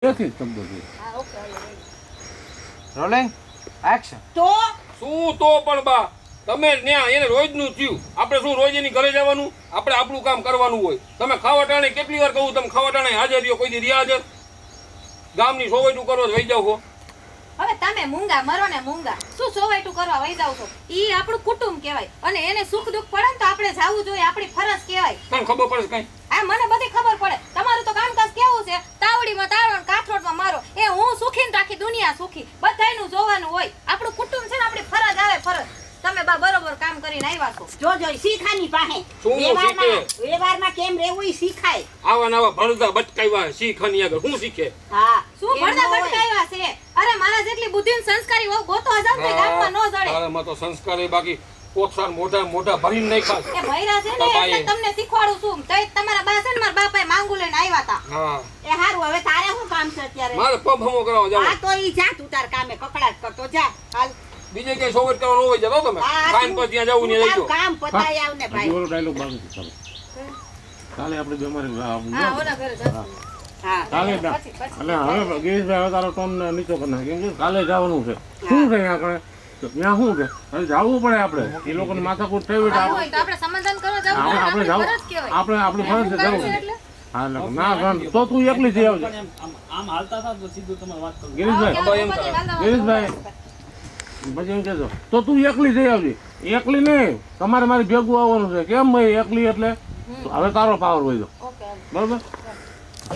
નથી શબ્દો છે. હા ઓકે રોલિંગ એક્શન. તો શું તો પણ બા તમે ન્યા એને રોજનું થયું આપણે શું રોજ એની ઘરે જવાનું આપણે આપણું કામ કરવાનું હોય તમે ખાવા ટાણે કેટલી વાર કહું તમે ખાવા ટાણે હાજર રહ્યો કોઈ દી રહ્યા હાજર ગામની સોવૈટું કરો વહી જાવ છો હવે તમે મૂંગા મરો ને મૂંગા શું સોવાયટું કરવા વઈ જાવ છો ઈ આપણું કુટુંબ કહેવાય અને એને સુખ દુઃખ પડે ને તો આપણે જાવું જોઈએ આપણી ફરજ કહેવાય તને ખબર પડે છે કઈ આ મને બધી ખબર પડે તમારું તો કામકાજ કેવું છે તાવડીમાં તાળો ને કાથરોટમાં મારો એ હું સુખી ને આખી દુનિયા સુખી બધાયનું જોવાનું હોય આપણું કુટુંબ છે ને આપણી ફરજ આવે ફરજ તમે બા બરોબર કામ કરીને આવ્યા છો જો જો શીખાની પાસે શું શીખે વ્યવહારમાં કેમ રહેવું ઈ શીખાય. આવા નવા ભણતા બટકાવ્યા શીખની આગળ શું શીખે હા શું ભણતા ભટકાવ્યા છે અરે મારા જેટલી બુદ્ધિ ને સંસ્કારી વહુ ગોતો હજાર તે ગામમાં નો જડે તારામાં તો સંસ્કાર બાકી કોથાર મોઢા મોઢા ભરીને નાખ્યા એ ભૈરા છે ને બાપાએ. એટલે તમને શીખવાડું છું તો તમારા બા છે ને મારા બાપાએ માંગુ લઈને આવ્યા હતા હા એ હારું હવે તારે શું કામ છે અત્યારે? મારે પગ હમો કરાવવા જાવ હા તો ઈ જા તું તાર કામે કકડાટ કરતો જા હાલ. બીજે ક્યાંય સોવૈટ કરવાનું હોય જતો તમે હા, કામ પર ત્યાં જવું ને તું લઈ તારું જાઓ કામ પતાય આવ ને હજી ભાઈ. ઓલો ડાયલોગ બાકી છે. ચાલો. કાલે આપણે બે અમારી હા ઓલા ઘરે જશું હા કાલે પછી. એટલે હવે ગિરીશભાઈ હવે તારો ટોન નીચો કરી નાખે કેમ કે કાલે જવાનું છે શું છે ત્યાં આગળ તો ત્યાં શું છે હવે જવું પડે આપણે એ લોકોને માથાકૂટ થઈ હોય તો આવું હોય તો આપણે સમાધાન કરવા જવું પડે, આપણે આપણી જવું ફરજ કહેવાય. આપણે આપણી ફરજ છે કામ જવું છે એટલે? હા એટલે ના તો તું એકલી જઈ આવજે આમ હાલતા હતા તો સીધું તમારે વાત કરું. ગિરીશભાઈ આવો કે એમ આવો કરો. ગાલા ગિરીશભાઈ. પછી એમ કહેજો તો તું એકલી જઈ આવજે એકલી નહીં તમારે મારી ભેગું આવવાનું છે કેમ ભાઈ એકલી એટલે હવે તારો પાવર હોય ઓકે બરોબર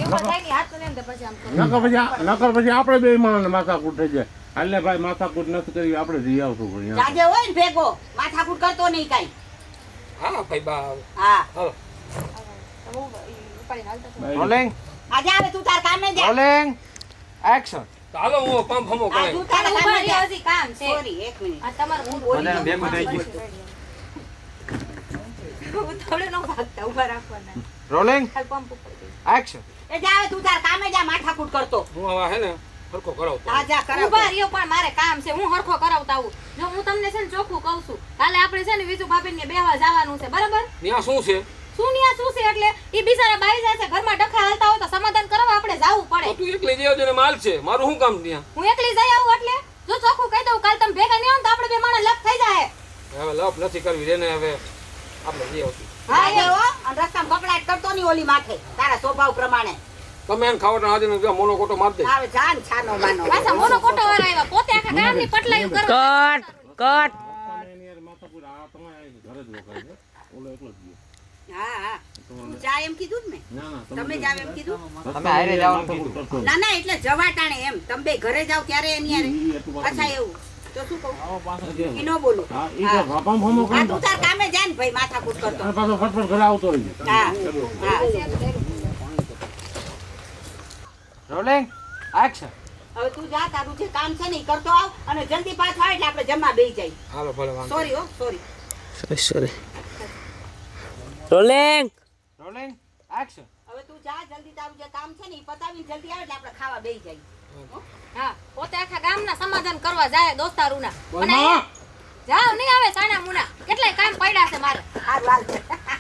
એવું થાય કે હાથ કરીને દે પછી આમ કરો. નકર પછી આપણે બે માણસને માથાકૂટ થઈ જાય એટલે ભાઈ માથાકૂટ નથી કરી આપણે જઈ આવશું પણ અહીંયા. જાજે હોય ને ભેગો માથાકૂટ કરતો નહીં કાઈ. હા ભાઈ બા હા હાલો તો હું ઉપાડીને હાલતા થઉં. રોલિંગ આજે હવે તું તાર કામે જા. Rolling action. ચાલો હું પંપ હમો હા, કરે તું તારે તારા ઉભા કામે રહ્યો, જા. હજી કામ છે સોરી એક મિનિટ. આ તમારું હું બધાને ભેગું થઈ ગયું. થોડું નો ભાગતા ઉભા રાખવાના રોલિંગ ખાલી પંપ ઉપર દે. એક્શન. એ જા હવે તું તાર કામે જા માથાકૂટ કરતો. હું આવા હે ને સરખો કરાવતો હા જા કરાવ. ઉભા રહ્યો પણ મારે કામ છે હું હરખો કરાવતા આવું જો હું તમને છે ને ચોખ્ખું કહું છું કાલે આપણે છે ને વિજુ ભાભીને બેહવા જવાનું છે બરાબર ત્યાં શું છે શું ન્યા શું છે એટલે ઈ બિચારા બાઈ જાય છે ઘરમાં ડખા હાલતા હોય તો સમાધાન કરવા આપણે જાવું તો પડે તું એકલી જઈ આવજે ને માલ છે મારું શું કામ ત્યાં હું એકલી જઈ આવું એટલે જો ચોખ્ખું કહી દઉં કાલ તમે ભેગા નહીં આવો ને તો આપણે બે માણસ લપ થઈ જાય હવે લપ નથી કરવી રેને હવે આપણે જઈ આવશું હા જાજે હો અને રસ્તામાં કકડાટ કરતો નહીં ઓલી માથે તારા સ્વભાવ પ્રમાણે. તમે એને ખાવટા હાજર ને મોનો કોટો માર દે હવે જા ને છાનો માનો. પાછા મોનો કોટો વાળા આવ્યા પોતે આખા ગામની પટલાયું કરવા કટ. તમે એની યાર માથાકૂટ આ તમારે ઘરે જ રોકાય છે ઓલો એકલો જ ગયો. હા હા તું જા એમ કીધું જ ને. ના ના તમે જાવ એમ કીધું. તમે હારે જવાનું માથાકૂટ કરશો ના ના એટલે જવા ટાણે એમ તમે બે ઘરે જાવ ત્યારે એની યારે. ઈ એટલું પાછું અચ્છા એવું તો શું કહું આવો પાછો જે. ઈ નો બોલું. હા ઈ તો ભાપામ ફમો હા કરી તું તાર કામે જા ને ભાઈ માથાકૂટ કરતો. અને પાછો ફટફટ ઘરે આવતો રહી હા જાય. હા રોલિંગ એક્શન. હવે તું જા તારું જે કામ છે ને ઈ કરતો આવ અને જલ્દી પાછો આવ એટલે આપણે જમવા બેસી જાય. હાલો ભલે વાંધો સોરી હો સોરી. Rolling action. હવે તું જા જલ્દી તારું જે કામ છે ને ઈ પતાવીને જલ્દી આવે એટલે આપણે ખાવા બેસી જાય. હા પોતે આખા ગામના સમાધાન કરવા જાય દોસ્તારુના અને બોલ માં. જાવ નહીં આવે સાના મુના કેટલાય કામ પડ્યા છે મારે હારું હાલ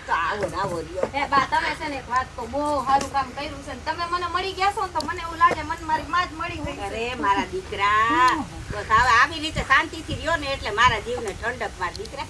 તો આવો ને આવો રહ્યો. હે બા તમે છે ને એક વાત તો બહુ સારું કામ કર્યું છે ને તમે મને મળી ગયા છો ને તો મને એવું લાગે મને મારી માં જ મળી ગઈ છે. અરે મારા દીકરા બસ હવે આવી રીતે શાંતિથી રહ્યો ને એટલે મારા જીવને ઠંડક મારા દીકરા.